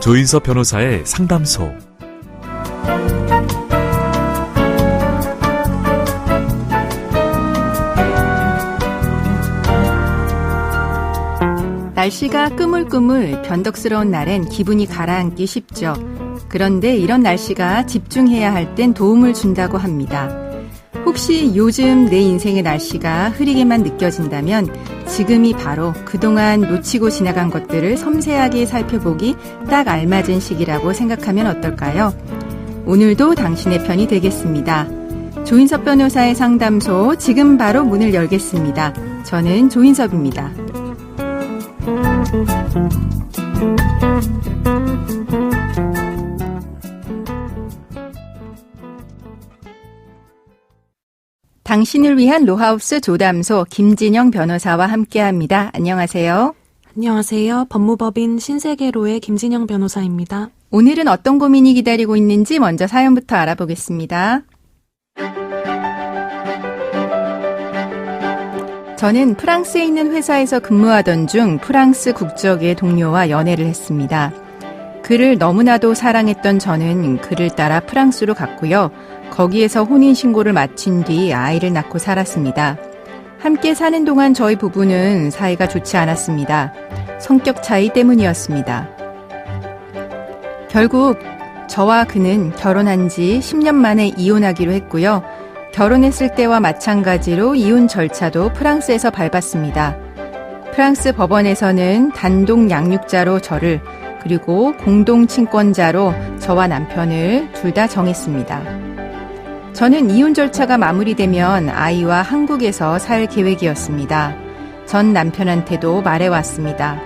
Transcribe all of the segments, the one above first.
조인섭 변호사의 상담소. 날씨가 꾸물꾸물 변덕스러운 날엔 기분이 가라앉기 쉽죠. 그런데 이런 날씨가 집중해야 할 땐 도움을 준다고 합니다. 혹시 요즘 내 인생의 날씨가 흐리게만 느껴진다면 지금이 바로 그동안 놓치고 지나간 것들을 섬세하게 살펴보기 딱 알맞은 시기라고 생각하면 어떨까요? 오늘도 당신의 편이 되겠습니다. 조인섭 변호사의 상담소 지금 바로 문을 열겠습니다. 저는 조인섭입니다. 당신을 위한 로하우스 조담소 김진영 변호사와 함께합니다. 안녕하세요. 안녕하세요. 법무법인 신세계로의 김진영 변호사입니다. 오늘은 어떤 고민이 기다리고 있는지 먼저 사연부터 알아보겠습니다. 저는 프랑스에 있는 회사에서 근무하던 중 프랑스 국적의 동료와 연애를 했습니다. 그를 너무나도 사랑했던 저는 그를 따라 프랑스로 갔고요. 거기에서 혼인신고를 마친 뒤 아이를 낳고 살았습니다. 함께 사는 동안 저희 부부는 사이가 좋지 않았습니다. 성격 차이 때문이었습니다. 결국 저와 그는 결혼한 지 10년 만에 이혼하기로 했고요. 결혼했을 때와 마찬가지로 이혼 절차도 프랑스에서 밟았습니다. 프랑스 법원에서는 단독 양육자로 저를 그리고 공동 친권자로 저와 남편을 둘 다 정했습니다. 저는 이혼 절차가 마무리되면 아이와 한국에서 살 계획이었습니다. 전 남편한테도 말해왔습니다.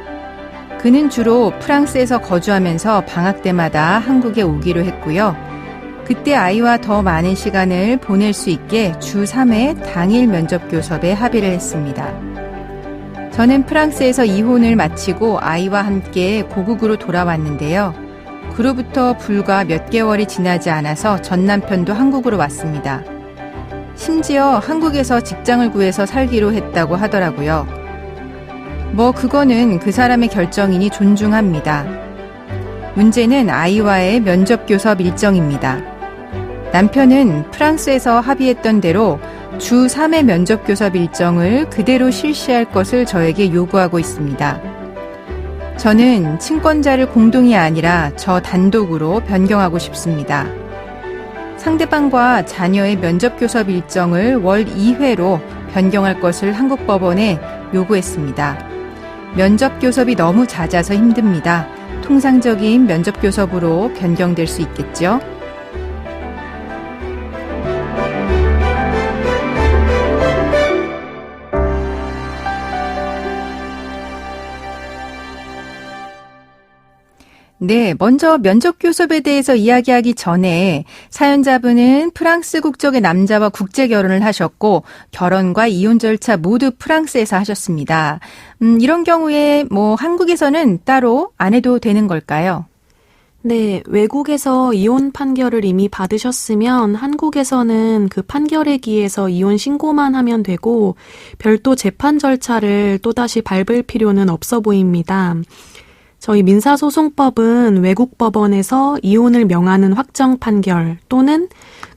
그는 주로 프랑스에서 거주하면서 방학 때마다 한국에 오기로 했고요. 그때 아이와 더 많은 시간을 보낼 수 있게 주 3회 당일 면접 교섭에 합의를 했습니다. 저는 프랑스에서 이혼을 마치고 아이와 함께 고국으로 돌아왔는데요. 그로부터 불과 몇 개월이 지나지 않아서 전 남편도 한국으로 왔습니다. 심지어 한국에서 직장을 구해서 살기로 했다고 하더라고요. 그거는 그 사람의 결정이니 존중합니다. 문제는 아이와의 면접 교섭 일정입니다. 남편은 프랑스에서 합의했던 대로 주 3회 면접 교섭 일정을 그대로 실시할 것을 저에게 요구하고 있습니다. 저는 친권자를 공동이 아니라 저 단독으로 변경하고 싶습니다. 상대방과 자녀의 면접 교섭 일정을 월 2회로 변경할 것을 한국 법원에 요구했습니다. 면접 교섭이 너무 잦아서 힘듭니다. 통상적인 면접 교섭으로 변경될 수 있겠죠? 네, 먼저 면접 교섭에 대해서 이야기하기 전에 사연자분은 프랑스 국적의 남자와 국제 결혼을 하셨고 결혼과 이혼 절차 모두 프랑스에서 하셨습니다. 이런 경우에 한국에서는 따로 안 해도 되는 걸까요? 네, 외국에서 이혼 판결을 이미 받으셨으면 한국에서는 그 판결에 기해서 이혼 신고만 하면 되고 별도 재판 절차를 또다시 밟을 필요는 없어 보입니다. 저희 민사소송법은 외국 법원에서 이혼을 명하는 확정 판결 또는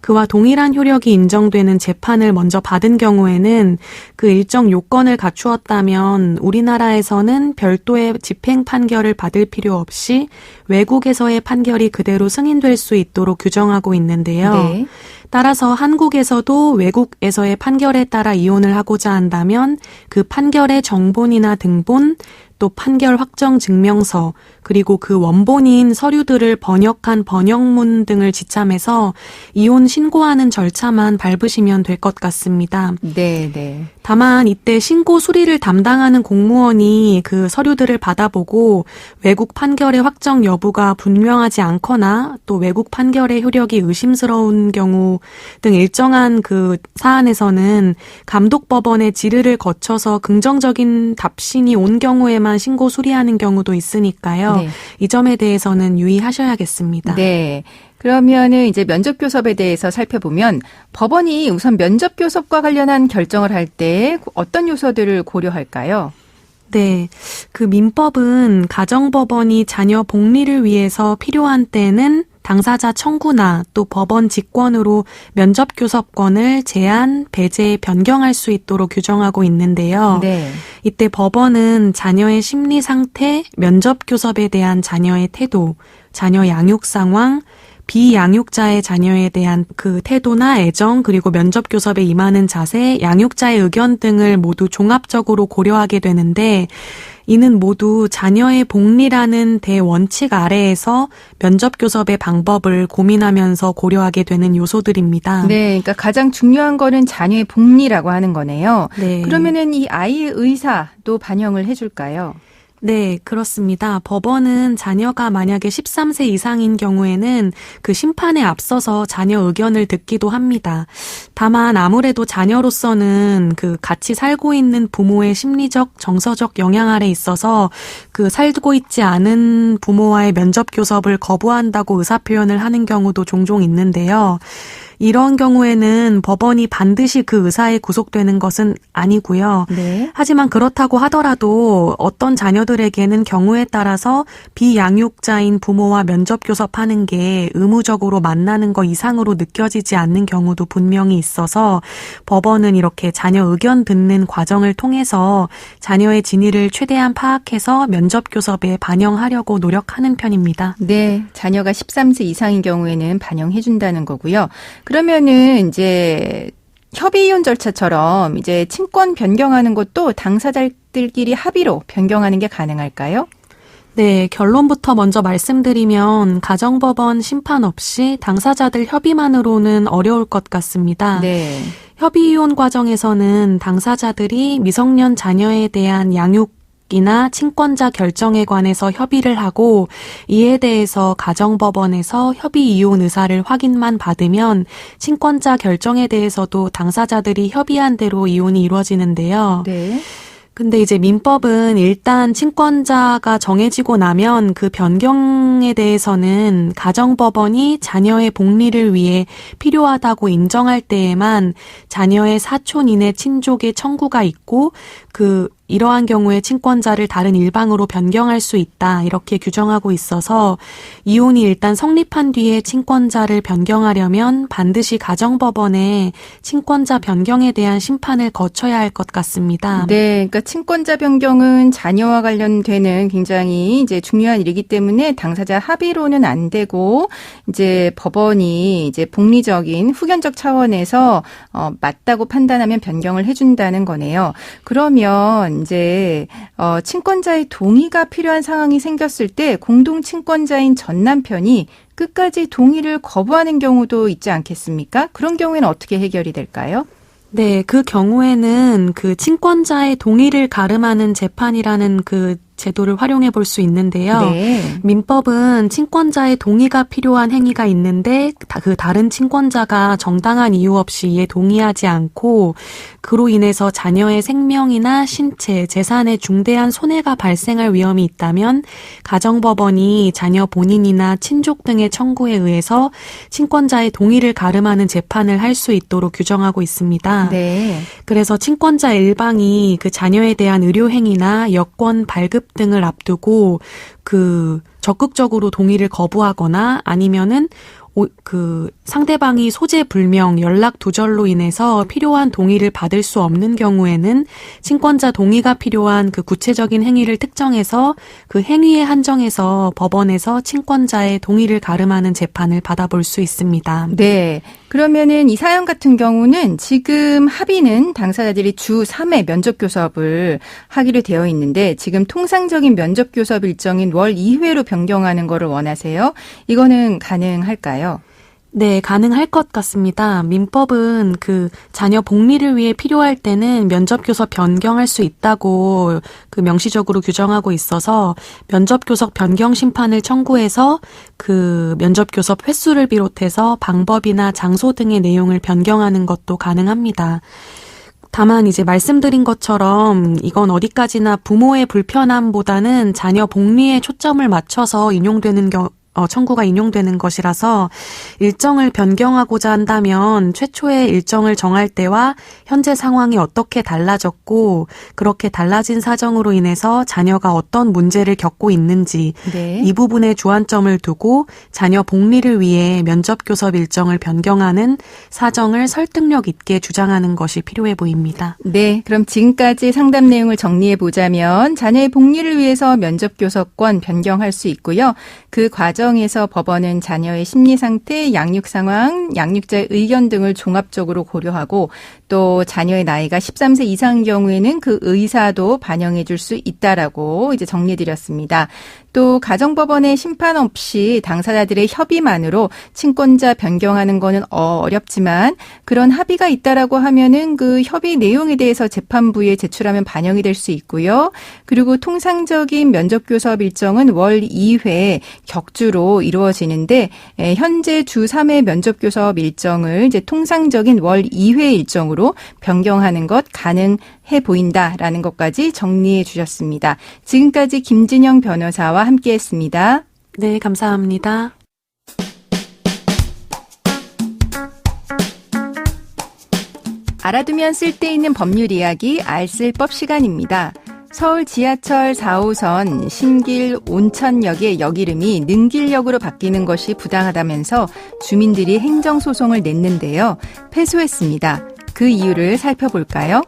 그와 동일한 효력이 인정되는 재판을 먼저 받은 경우에는 그 일정 요건을 갖추었다면 우리나라에서는 별도의 집행 판결을 받을 필요 없이 외국에서의 판결이 그대로 승인될 수 있도록 규정하고 있는데요. 네. 따라서 한국에서도 외국에서의 판결에 따라 이혼을 하고자 한다면 그 판결의 정본이나 등본 또 판결 확정 증명서 그리고 그 원본인 서류들을 번역한 번역문 등을 지참해서 이혼 신고하는 절차만 밟으시면 될 것 같습니다. 네. 다만 이때 신고 수리를 담당하는 공무원이 그 서류들을 받아보고 외국 판결의 확정 여부가 분명하지 않거나 또 외국 판결의 효력이 의심스러운 경우 등 일정한 그 사안에서는 감독법원의 질의를 거쳐서 긍정적인 답신이 온 경우에만 신고 수리하는 경우도 있으니까요. 네. 이 점에 대해서는 유의하셔야겠습니다. 네. 그러면은 이제 면접 교섭에 대해서 살펴보면 법원이 우선 면접 교섭과 관련한 결정을 할 때 어떤 요소들을 고려할까요? 네, 그 민법은 가정법원이 자녀 복리를 위해서 필요한 때는 당사자 청구나 또 법원 직권으로 면접교섭권을 제한, 배제, 변경할 수 있도록 규정하고 있는데요. 네. 이때 법원은 자녀의 심리 상태, 면접교섭에 대한 자녀의 태도, 자녀 양육 상황, 비양육자의 자녀에 대한 그 태도나 애정, 그리고 면접교섭에 임하는 자세, 양육자의 의견 등을 모두 종합적으로 고려하게 되는데, 이는 모두 자녀의 복리라는 대원칙 아래에서 면접교섭의 방법을 고민하면서 고려하게 되는 요소들입니다. 네, 그러니까 가장 중요한 거는 자녀의 복리라고 하는 거네요. 네. 그러면은 이 아이의 의사도 반영을 해줄까요? 네, 그렇습니다. 법원은 자녀가 만약에 13세 이상인 경우에는 그 심판에 앞서서 자녀 의견을 듣기도 합니다. 다만 아무래도 자녀로서는 그 같이 살고 있는 부모의 심리적, 정서적 영향 아래 있어서 그 살고 있지 않은 부모와의 면접 교섭을 거부한다고 의사표현을 하는 경우도 종종 있는데요. 이런 경우에는 법원이 반드시 그 의사에 구속되는 것은 아니고요. 네. 하지만 그렇다고 하더라도 어떤 자녀들에게는 경우에 따라서 비양육자인 부모와 면접 교섭하는 게 의무적으로 만나는 것 이상으로 느껴지지 않는 경우도 분명히 있어서 법원은 이렇게 자녀 의견 듣는 과정을 통해서 자녀의 진위를 최대한 파악해서 면접 교섭에 반영하려고 노력하는 편입니다. 네, 자녀가 13세 이상인 경우에는 반영해준다는 거고요. 그러면은 이제 협의 이혼 절차처럼 이제 친권 변경하는 것도 당사자들끼리 합의로 변경하는 게 가능할까요? 네, 결론부터 먼저 말씀드리면 가정법원 심판 없이 당사자들 협의만으로는 어려울 것 같습니다. 네. 협의 이혼 과정에서는 당사자들이 미성년 자녀에 대한 양육이나 친권자 결정에 관해서 협의를 하고 이에 대해서 가정법원에서 협의 이혼 의사를 확인만 받으면 친권자 결정에 대해서도 당사자들이 협의한 대로 이혼이 이루어지는데요. 네. 근데 이제 민법은 일단 친권자가 정해지고 나면 그 변경에 대해서는 가정법원이 자녀의 복리를 위해 필요하다고 인정할 때에만 자녀의 사촌 이내 친족의 청구가 있고 이러한 경우에 친권자를 다른 일방으로 변경할 수 있다 이렇게 규정하고 있어서 이혼이 일단 성립한 뒤에 친권자를 변경하려면 반드시 가정법원에 친권자 변경에 대한 심판을 거쳐야 할 것 같습니다. 네, 그러니까 친권자 변경은 자녀와 관련되는 굉장히 이제 중요한 일이기 때문에 당사자 합의로는 안 되고 이제 법원이 이제 복리적인 후견적 차원에서 맞다고 판단하면 변경을 해준다는 거네요. 그러면 이제 친권자의 동의가 필요한 상황이 생겼을 때 공동 친권자인 전 남편이 끝까지 동의를 거부하는 경우도 있지 않겠습니까? 그런 경우에는 어떻게 해결이 될까요? 네, 그 경우에는 그 친권자의 동의를 가름하는 재판이라는 그 제도를 활용해 볼 수 있는데요. 네. 민법은 친권자의 동의가 필요한 행위가 있는데 그 다른 친권자가 정당한 이유 없이 이에 동의하지 않고 그로 인해서 자녀의 생명이나 신체, 재산에 중대한 손해가 발생할 위험이 있다면 가정법원이 자녀 본인이나 친족 등의 청구에 의해서 친권자의 동의를 가름하는 재판을 할 수 있도록 규정하고 있습니다. 네. 그래서 친권자 일방이 그 자녀에 대한 의료 행위나 여권 발급 등을 앞두고 적극적으로 동의를 거부하거나 아니면은 상대방이 소재 불명, 연락 두절로 인해서 필요한 동의를 받을 수 없는 경우에는 친권자 동의가 필요한 그 구체적인 행위를 특정해서 그 행위에 한정해서 법원에서 친권자의 동의를 가름하는 재판을 받아볼 수 있습니다. 네. 그러면은 이 사연 같은 경우는 지금 합의는 당사자들이 주 3회 면접교섭을 하기로 되어 있는데 지금 통상적인 면접교섭 일정인 월 2회로 변경하는 거를 원하세요? 이거는 가능할까요? 네, 가능할 것 같습니다. 민법은 그 자녀 복리를 위해 필요할 때는 면접교섭 변경할 수 있다고 그 명시적으로 규정하고 있어서 면접교섭 변경 심판을 청구해서 그 면접교섭 횟수를 비롯해서 방법이나 장소 등의 내용을 변경하는 것도 가능합니다. 다만 이제 말씀드린 것처럼 이건 어디까지나 부모의 불편함보다는 자녀 복리에 초점을 맞춰서 인용되는 청구가 인용되는 것이라서 일정을 변경하고자 한다면 최초의 일정을 정할 때와 현재 상황이 어떻게 달라졌고 그렇게 달라진 사정으로 인해서 자녀가 어떤 문제를 겪고 있는지 네. 이 부분에 주안점을 두고 자녀 복리를 위해 면접교섭 일정을 변경하는 사정을 설득력 있게 주장하는 것이 필요해 보입니다. 네, 그럼 지금까지 상담 내용을 정리해 보자면 자녀의 복리를 위해서 면접교섭권 변경할 수 있고요. 그 과정에서 법원은 자녀의 심리 상태, 양육 상황, 양육자의 의견 등을 종합적으로 고려하고 또 자녀의 나이가 13세 이상인 경우에는 그 의사도 반영해 줄 수 있다라고 이제 정리해 드렸습니다. 또 가정법원의 심판 없이 당사자들의 협의만으로 친권자 변경하는 거는 어렵지만 그런 합의가 있다라고 하면은 그 협의 내용에 대해서 재판부에 제출하면 반영이 될 수 있고요. 그리고 통상적인 면접교섭 일정은 월 2회 격주로 이루어지는데 현재 주 3회 면접교섭 일정을 이제 통상적인 월 2회 일정으로 변경하는 것 가능해 보인다라는 것까지 정리해 주셨습니다. 지금까지 김진영 변호사와 함께했습니다. 네, 감사합니다. 알아두면 쓸데있는 법률 이야기 알쓸법 시간입니다. 서울 지하철 4호선 신길 온천역의 역 이름이 능길역으로 바뀌는 것이 부당하다면서 주민들이 행정소송을 냈는데요. 패소했습니다. 그 이유를 살펴볼까요?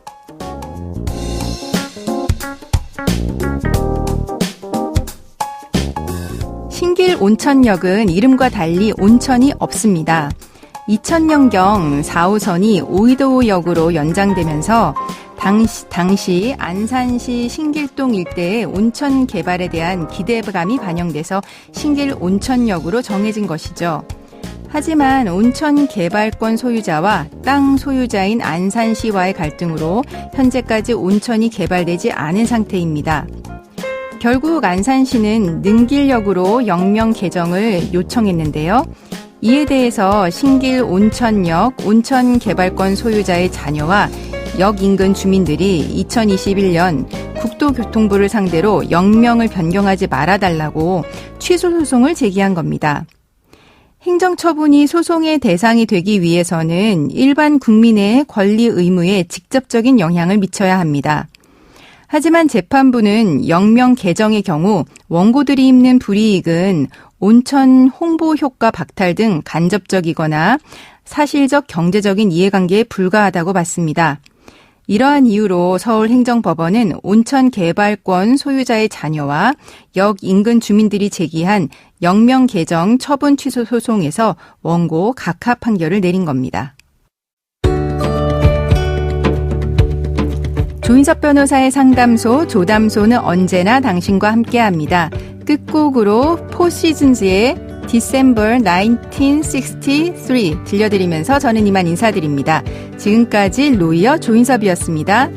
신길 온천역은 이름과 달리 온천이 없습니다. 2000년경 4호선이 오이도역으로 연장되면서 당시 안산시 신길동 일대의 온천 개발에 대한 기대감이 반영돼서 신길 온천역으로 정해진 것이죠. 하지만 온천 개발권 소유자와 땅 소유자인 안산시와의 갈등으로 현재까지 온천이 개발되지 않은 상태입니다. 결국 안산시는 능길역으로 역명 개정을 요청했는데요. 이에 대해서 신길 온천역 온천개발권 소유자의 자녀와 역 인근 주민들이 2021년 국토교통부를 상대로 역명을 변경하지 말아달라고 취소 소송을 제기한 겁니다. 행정처분이 소송의 대상이 되기 위해서는 일반 국민의 권리 의무에 직접적인 영향을 미쳐야 합니다. 하지만 재판부는 역명 개정의 경우 원고들이 입는 불이익은 온천 홍보 효과 박탈 등 간접적이거나 사실적 경제적인 이해관계에 불과하다고 봤습니다. 이러한 이유로 서울행정법원은 온천 개발권 소유자의 자녀와 역 인근 주민들이 제기한 역명 개정 처분 취소 소송에서 원고 각하 판결을 내린 겁니다. 조인섭 변호사의 상담소 조담소는 언제나 당신과 함께합니다. 끝곡으로 포 시즌즈의 December 1963 들려드리면서 저는 이만 인사드립니다. 지금까지 로이어 조인섭이었습니다.